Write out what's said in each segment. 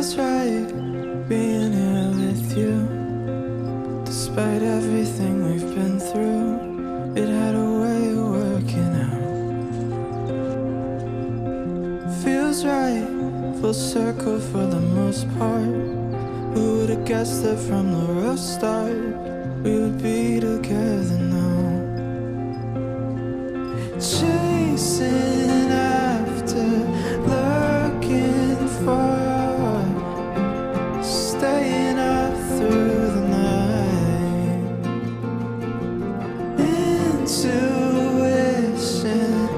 Feels right being here with you. Despite everything we've been through, it had a way of working out. Feels right, full circle for the most part. Who would have guessed that from the real start we would be together now? Chasing after, looking for, staying up through the night. Intuition,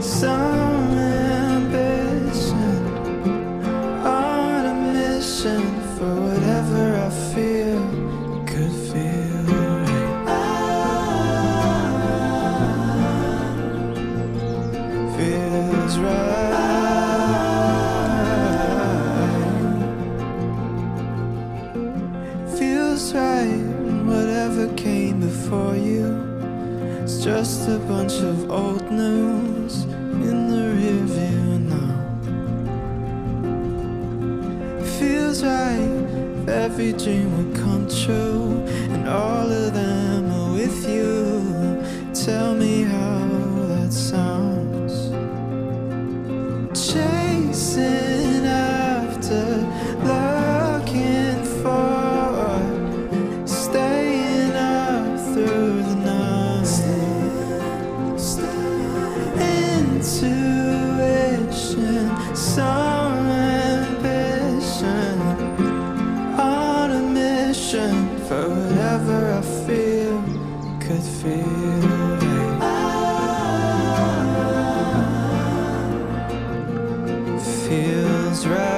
some ambition, on a mission for whatever I feel could feel right. Feels right. Feels right. Whatever came before you, it's just a bunch of old news in the rear view now. Feels right. If every dream would come true, and all of them are with you. Tell me how that sounds. Chasing after, looking for, staying up through the night. Intuition, some ambition, on a mission for whatever I feel could feel right. Feels right.